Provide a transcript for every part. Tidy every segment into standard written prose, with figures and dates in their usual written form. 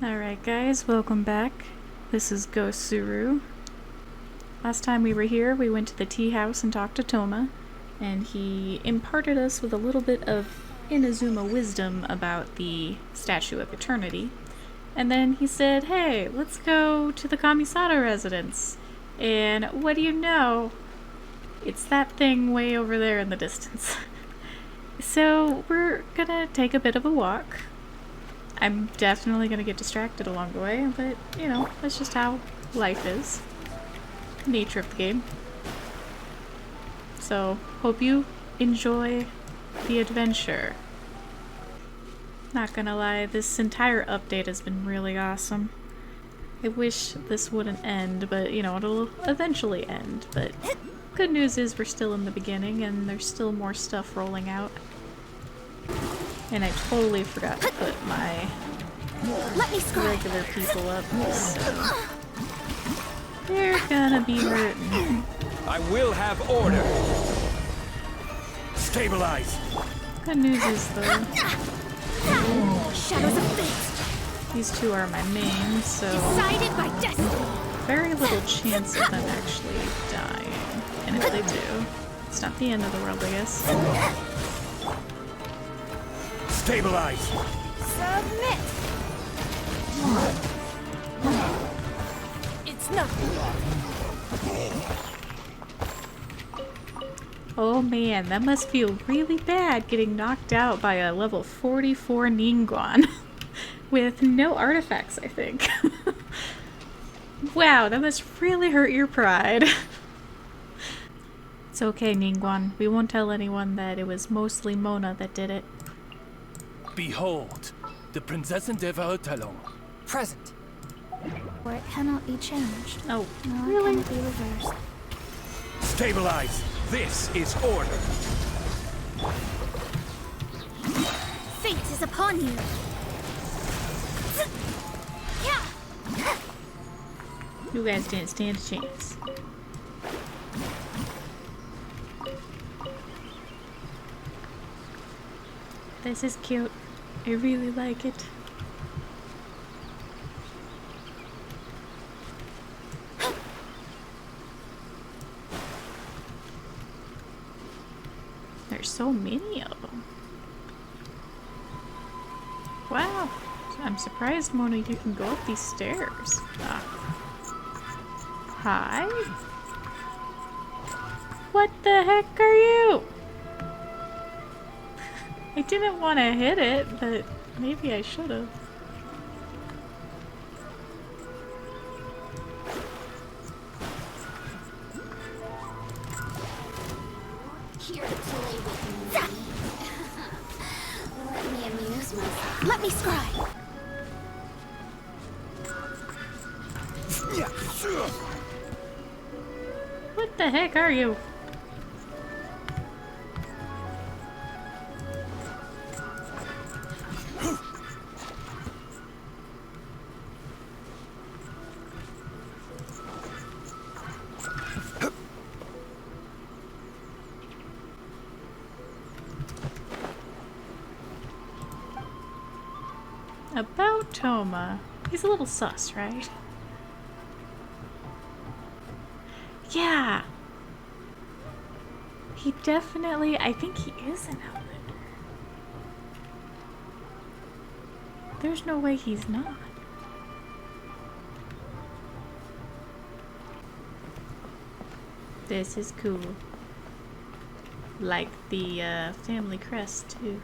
Alright guys, welcome back. This is Ghostsuru. Last time we were here, we went to the tea house and talked to Toma, and he imparted us with a little bit of Inazuma wisdom about the Statue of Eternity. And then he said, hey, let's go to the Kamisato residence. And what do you know? It's that thing way over there in the distance. So we're gonna take a bit of a walk. I'm definitely gonna get distracted along the way, but you know, that's just how life is. Nature of the game. So, hope you enjoy the adventure. Not gonna lie, this entire update has been really awesome. I wish this wouldn't end, but you know, it'll eventually end. But good news is we're still in the beginning and there's still more stuff rolling out. And I totally forgot to put my regular people up, so they're gonna be hurting. I will have order. Stabilize. Good news is though, Shadows of fate. these two are my mains, so Decided by destiny. very little chance of them actually dying. And if they do, it's not the end of the world, I guess. Stabilize. Submit. It's nothing. Oh man, that must feel really bad getting knocked out by a level 44 Ningguang with no artifacts, I think. Wow, that must really hurt your pride. It's okay, Ningguang. We won't tell anyone that it was mostly Mona that did it. Behold, the Prinzessin de Talon. Present. Or it cannot be changed. Oh, No, really? it cannot be reversed. Stabilize. This is order. Fate is upon you. Yeah. You guys didn't stand a chance. This is cute. I really like it. There's so many of them. Wow. I'm surprised, Mona, you can go up these stairs. Hi? What the heck are you? I didn't want to hit it, but maybe I should have. Here to play with me. Let me amuse myself. Let me scry. What the heck are you? About Toma. He's a little sus, right? Yeah. He definitely, I think he is an Outlander. There's no way he's not. This is cool. Like the family crest too.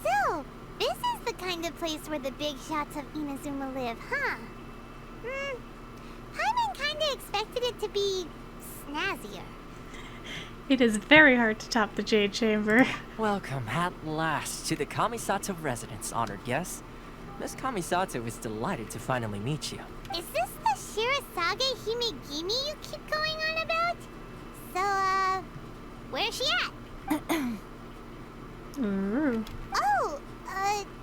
So, this is the kind of place where the big shots of Inazuma live, huh? Paimon kinda expected it to be snazzier. It is very hard to top the Jade Chamber. Welcome at last to the Kamisato residence, honored guest. Miss Kamisato is delighted to finally meet you. Is this the Shirasage Himegimi you keep going on about? So, where's she at? Ooh. Oh,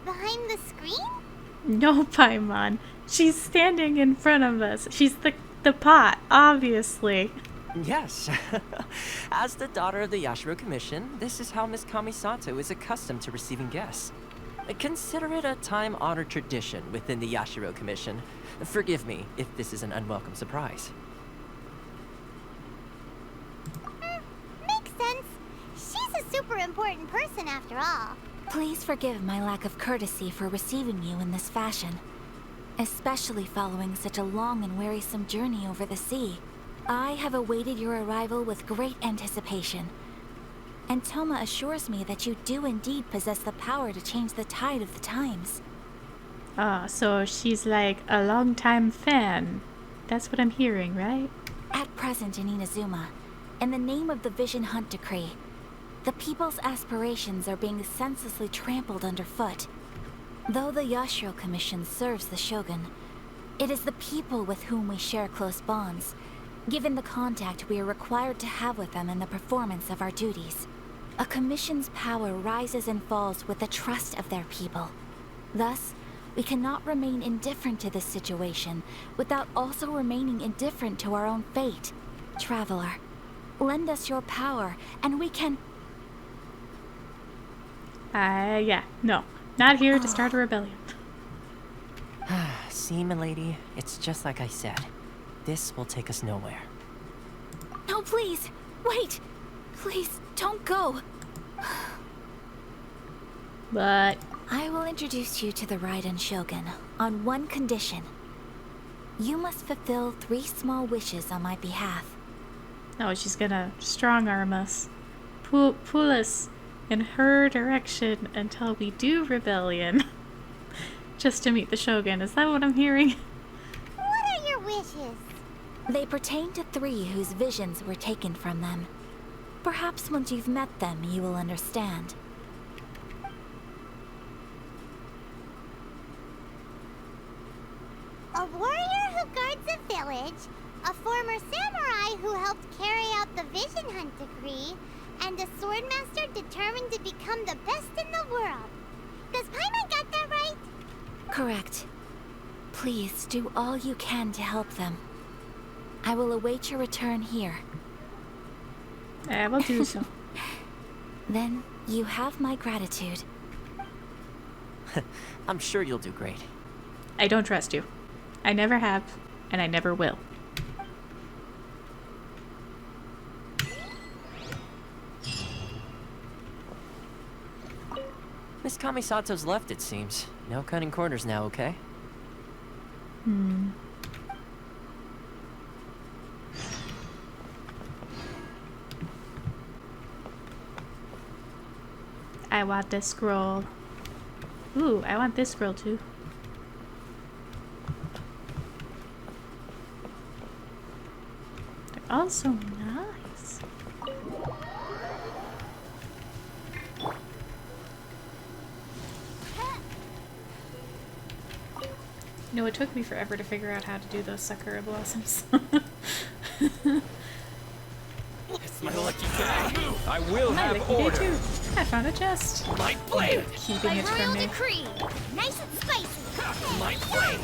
behind the screen? No, Paimon. She's standing in front of us. She's the pot, obviously. Yes. As the daughter of the Yashiro Commission, this is how Miss Kamisato is accustomed to receiving guests. Consider it a time-honored tradition within the Yashiro Commission. Forgive me if this is an unwelcome surprise. Makes sense. She's a super important person after all. Please forgive my lack of courtesy for receiving you in this fashion, especially following such a long and wearisome journey over the sea. I have awaited your arrival with great anticipation, and Toma assures me that you do indeed possess the power to change the tide of the times. Ah, so she's like a longtime fan. That's what I'm hearing, right? At present in Inazuma, in the name of the Vision Hunt Decree, the people's aspirations are being senselessly trampled underfoot. Though the Yashiro Commission serves the Shogun, it is the people with whom we share close bonds, given the contact we are required to have with them in the performance of our duties. A commission's power rises and falls with the trust of their people. Thus, we cannot remain indifferent to this situation without also remaining indifferent to our own fate. Traveler, lend us your power, and we can... Yeah, no. Not here to start a rebellion. See, milady, it's just like I said. This will take us nowhere. No, please! Wait! Please, don't go! But I will introduce you to the Raiden Shogun on one condition. You must fulfill 3 small wishes on my behalf. no, she's gonna strong arm us. Pull us in her direction until we do rebellion. Just to meet the Shogun. Is that what I'm hearing? What are your wishes? They pertain to 3 whose visions were taken from them. Perhaps once you've met them, you will understand. A warrior who guards a village, a former samurai who helped carry out the Vision Hunt Decree, and a swordmaster determined to become the best in the world. Does Paimon got that right? Correct. Please do all you can to help them. I will await your return here. I will do so. Then you have my gratitude. I'm sure you'll do great. I don't trust you. I never have, and I never will. Miss Kamisato's left, it seems. No cutting corners now, okay? I want this scroll. Ooh, I want this scroll too. They're all so nice. You know, it took me forever to figure out how to do those Sakura blossoms. It's my lucky day. I will My have lucky day order. too. I found a chest. My blade. Keeping it from me. Decree. Nice and spicy. My blade.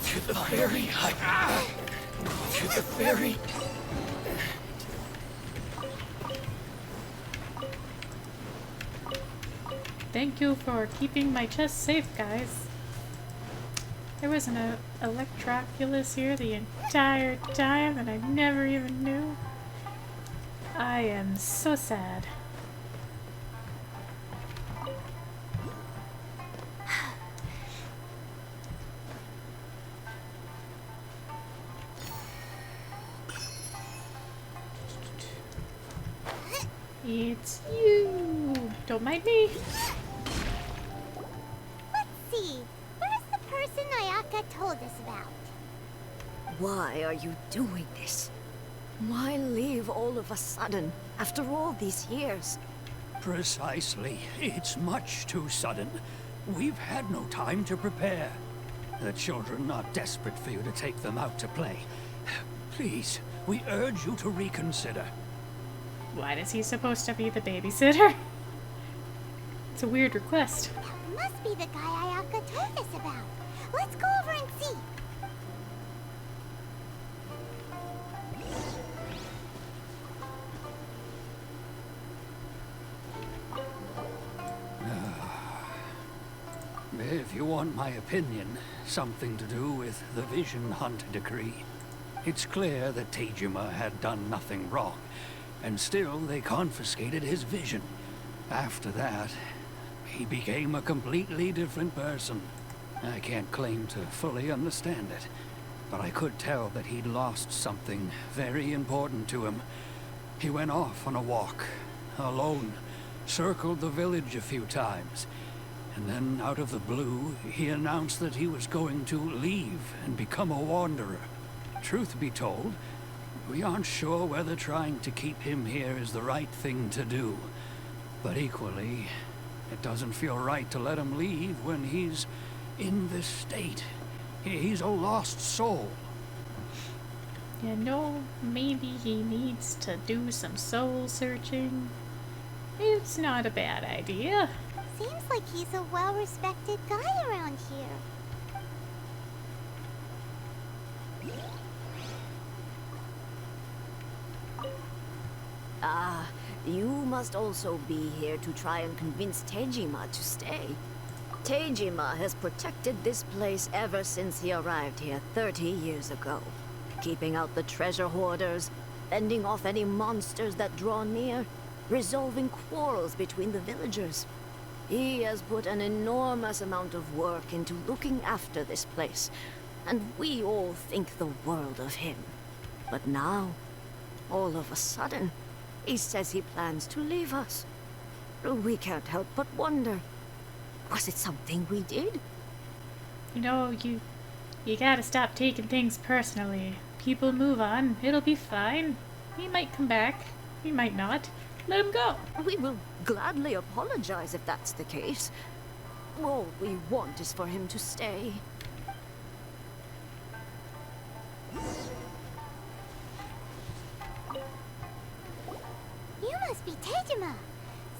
To the ferry. To the ferry. Thank you for keeping my chest safe, guys. There was an Electroculus here the entire time, and I never even knew. I am so sad. It's you. Don't mind me. Let's see. Where's the person Ayaka told us about? Why are you doing this? Why leave all of a sudden, after all these years? Precisely. It's much too sudden. We've had no time to prepare. The children are desperate for you to take them out to play. Please, we urge you to reconsider. Why is he supposed to be the babysitter? It's a weird request. That must be the guy Ayaka told us about. Let's go over and see. if you want my opinion, something to do with the Vision Hunt decree. It's clear that Tejima had done nothing wrong, and still they confiscated his vision. After that, he became a completely different person. I can't claim to fully understand it, but I could tell that he'd lost something very important to him. He went off on a walk, alone, circled the village a few times, and then out of the blue, he announced that he was going to leave and become a wanderer. Truth be told, we aren't sure whether trying to keep him here is the right thing to do. But equally, it doesn't feel right to let him leave when he's in this state. He's a lost soul. You know, maybe he needs to do some soul searching. It's not a bad idea. Seems like he's a well-respected guy around here. Ah, you must also be here to try and convince Tejima to stay. Tejima has protected this place ever since he arrived here 30 years ago. Keeping out the treasure hoarders, fending off any monsters that draw near, resolving quarrels between the villagers. He has put an enormous amount of work into looking after this place, and we all think the world of him. But now, all of a sudden, he says he plans to leave us. We can't help but wonder, was it something we did? You know, you gotta stop taking things personally. People move on. It'll be fine. He might come back. He might not. Let him go. We will gladly apologize if that's the case. All we want is for him to stay. You must be Tejima.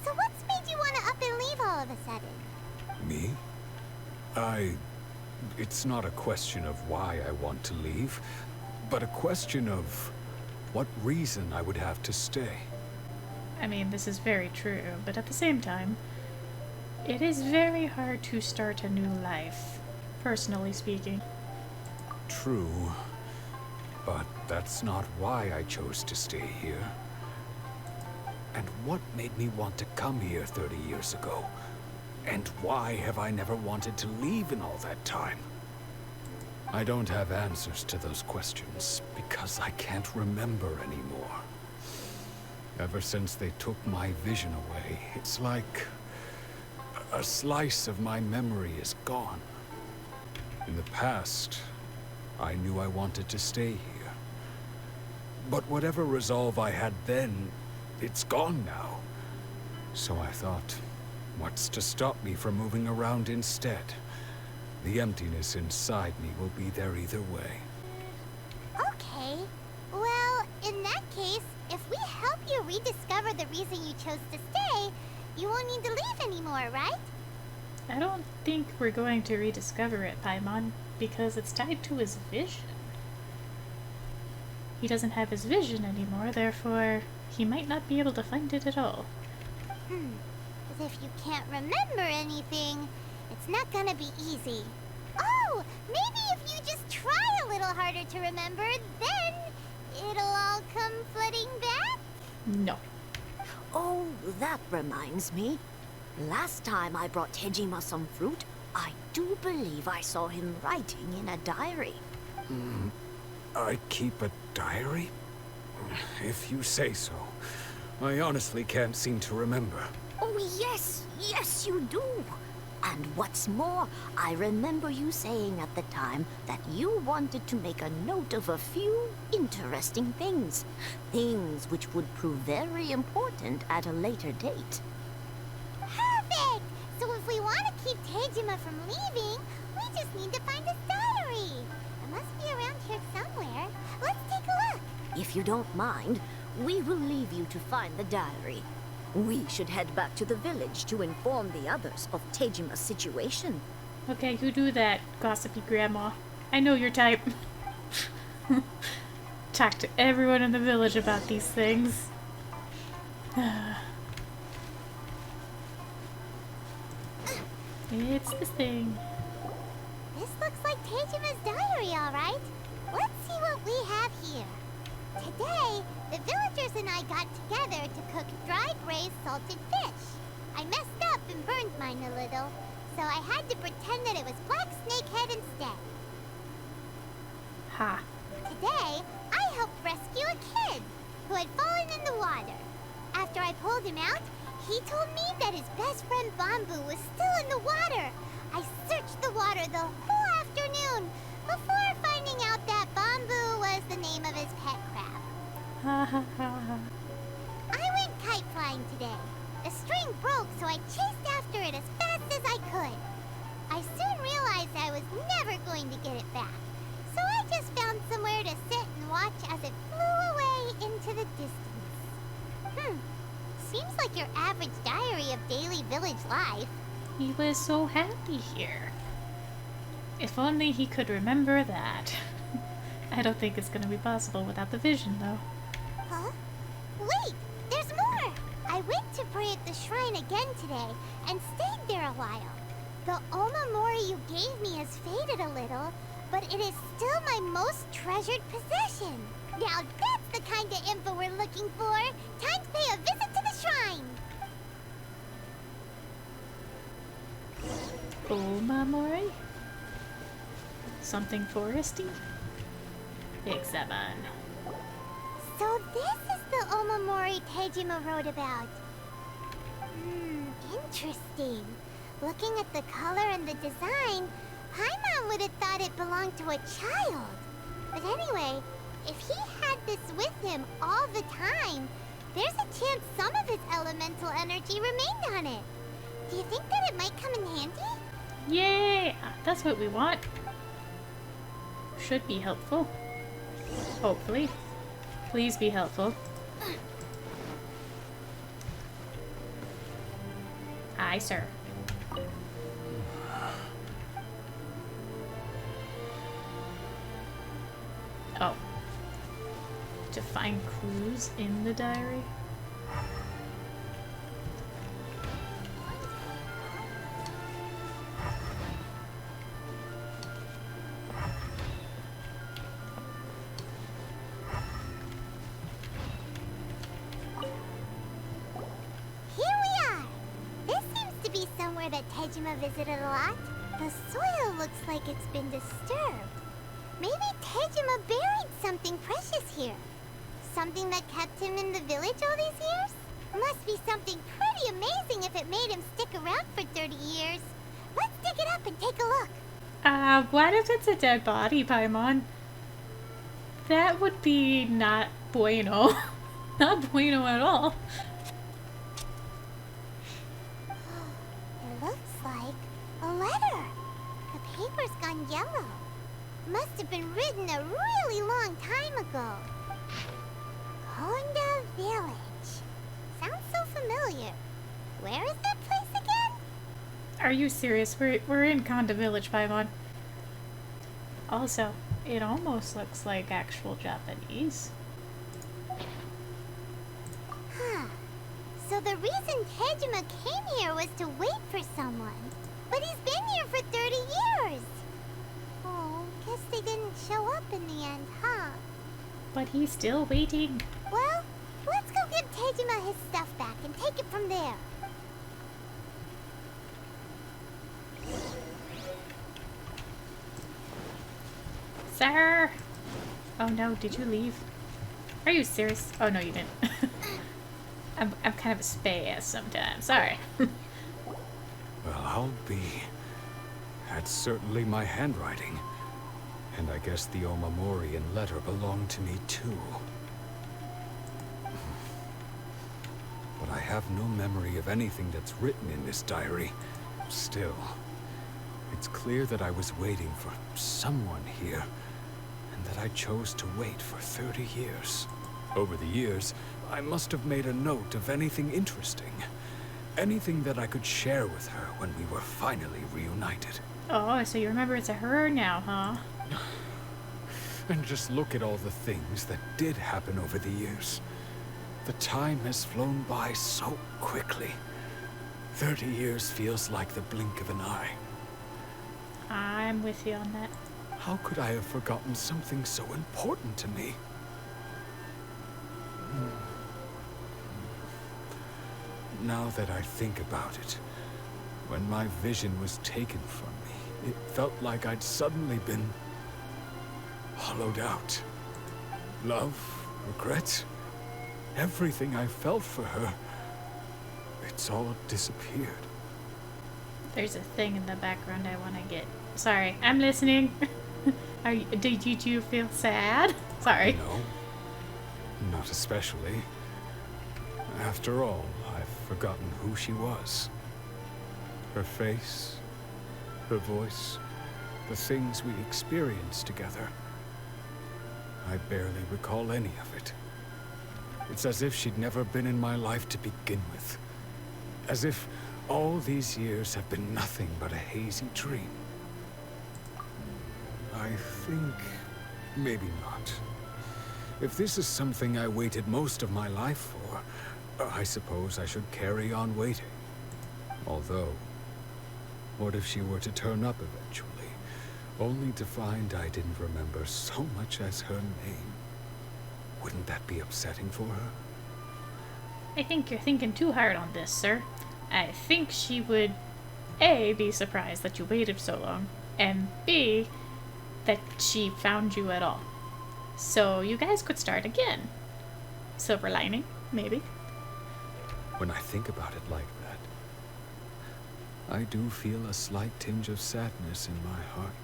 So what's made you want to up and leave all of a sudden? Me? It's not a question of why I want to leave, but a question of what reason I would have to stay. I mean, this is very true, but at the same time, it is very hard to start a new life, personally speaking. True, but that's not why I chose to stay here. And what made me want to come here 30 years ago? And why have I never wanted to leave in all that time? I don't have answers to those questions because I can't remember anymore. Ever since they took my vision away, it's like a slice of my memory is gone. In the past, I knew I wanted to stay here. But whatever resolve I had then, it's gone now. So I thought, what's to stop me from moving around instead? The emptiness inside me will be there either way. Okay. Well, in that case, if we help you rediscover the reason you chose to stay, you won't need to leave anymore, right? I don't think we're going to rediscover it, Paimon, because it's tied to his vision. He doesn't have his vision anymore, therefore he might not be able to find it at all. As if you can't remember anything, it's not gonna be easy. Oh, maybe if you just try a little harder to remember, then it'll all come flooding back? No. Oh, that reminds me. Last time I brought Tejima some fruit, I do believe I saw him writing in a diary. I keep a diary? If you say so. I honestly can't seem to remember. Oh, yes, yes, you do. And what's more, I remember you saying at the time that you wanted to make a note of a few interesting things. Things which would prove very important at a later date. Perfect! So if we want to keep Tejima from leaving, we just need to find his diary. It must be around here somewhere. Let's take a look. If you don't mind, we will leave you to find the diary. We should head back to the village to inform the others of Tejima's situation. Okay, you do that, gossipy grandma. I know your type. Talk to everyone in the village about these things. It's this thing. Teijima's diary, all right. Let's see what we have here. Today, the villagers and I got together to cook dried braised salted fish. I messed up and burned mine a little, so I had to pretend that it was black snakehead instead. Ha. Today, I helped rescue a kid who had fallen in the water. After I pulled him out, he told me that his best friend Bamboo was still in the water. I searched the water the whole afternoon before finding out that Bamboo was the name of his pet crab. Ha ha ha ha. I went kite flying today. The string broke, so I chased after it as fast as I could. I soon realized I was never going to get it back, so I just found somewhere to sit and watch as it flew away into the distance. Seems like your average diary of daily village life. He was so happy here. If only he could remember that. I don't think it's gonna be possible without the vision, though. Huh? Wait, there's more! I went to pray at the shrine again today and stayed there a while. The Omamori you gave me has faded a little, but it is still my most treasured possession. Now that's the kind of info we're looking for. Time to pay a visit to the shrine. Oh, Mamori? Something foresty? Big 7. So this is the Omamori Tejima wrote about. Interesting. Looking at the color and the design, Paimon would have thought it belonged to a child. But anyway, if he had this with him all the time, there's a chance some of his elemental energy remained on it. Do you think that it might come in handy? Yay! That's what we want. Should be helpful. Hopefully. Please be helpful. Aye, sir. Oh. To find clues in the diary? That Tejima visited a lot. The soil looks like it's been disturbed. Maybe Tejima buried something precious here. Something that kept him in the village all these years? Must be something pretty amazing if it made him stick around for 30 years. Let's dig it up and take a look. What if it's a dead body, Paimon? That would be not bueno. Not bueno at all. A letter. The paper's gone yellow. Must have been written a really long time ago. Konda Village. Sounds so familiar. Where is that place again? Are you serious? We're in Konda Village, Paimon. Also, it almost looks like actual Japanese. So the reason Tejima came here was to wait for someone. But he's been here for 30 years! Oh, guess they didn't show up in the end, huh? But he's still waiting. Well, let's go give Tejima his stuff back and take it from there. Sir! Oh no, did you leave? Are you serious? Oh no, you didn't. I'm kind of a spaz sometimes. Sorry. Well, I'll be. That's certainly my handwriting. And I guess the Omamorian letter belonged to me too. But I have no memory of anything that's written in this diary. Still, it's clear that I was waiting for someone here, and that I chose to wait for 30 years. Over the years, I must have made a note of anything interesting. Anything that I could share with her when we were finally reunited. Oh, so you remember it's a her now, huh? And just look at all the things that did happen over the years. The time has flown by so quickly. 30 years feels like the blink of an eye. I'm with you on that. How could I have forgotten something so important to me? Now that I think about it, when my vision was taken from me, it felt like I'd suddenly been hollowed out. Love, regret, everything I felt for her, it's all disappeared. There's a thing in the background I want to get. Sorry, I'm listening. Did you feel sad? Sorry. No, not especially. After all, I've forgotten who she was. Her face, her voice, the things we experienced together. I barely recall any of it. It's as if she'd never been in my life to begin with. As if all these years have been nothing but a hazy dream. I think maybe not. If this is something I waited most of my life for, I suppose I should carry on waiting. Although, what if she were to turn up eventually, only to find I didn't remember so much as her name? Wouldn't that be upsetting for her? I think you're thinking too hard on this, sir. I think she would, A, be surprised that you waited so long, and B, that she found you at all. So you guys could start again. Silver lining, maybe. When I think about it like that, I do feel a slight tinge of sadness in my heart.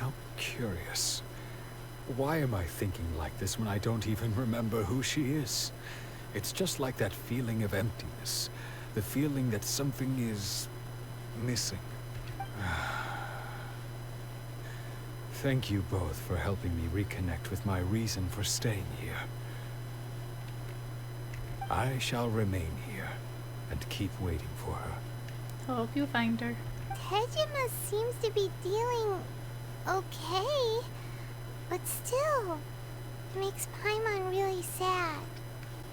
How curious. Why am I thinking like this when I don't even remember who she is? It's just like that feeling of emptiness. The feeling that something is missing. Thank you both for helping me reconnect with my reason for staying here. I shall remain here and keep waiting for her. Hope you find her. Tejima seems to be dealing okay, but still, it makes Paimon really sad.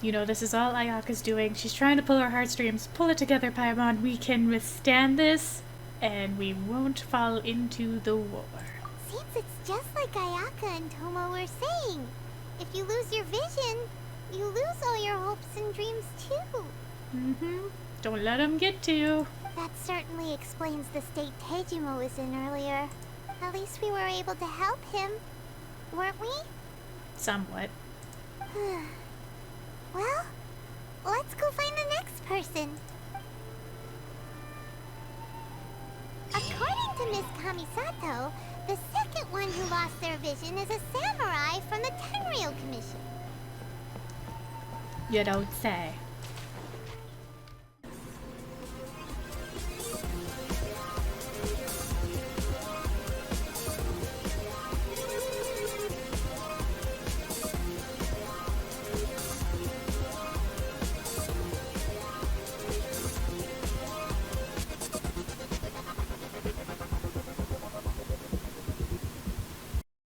You know, this is all Ayaka's doing. She's trying to pull our heartstrings. Pull it together, Paimon. We can withstand this, and we won't fall into the war. Seems it's just like Ayaka and Toma were saying. If you lose your vision, you lose all your hopes and dreams too. Mm-hmm. Don't let them get to you. That certainly explains the state Tejima was in earlier. At least we were able to help him, weren't we? Somewhat. Well, let's go find the next person. According to Miss Kamisato, the second one who lost their vision is a samurai from the Tenryou Commission. You don't say.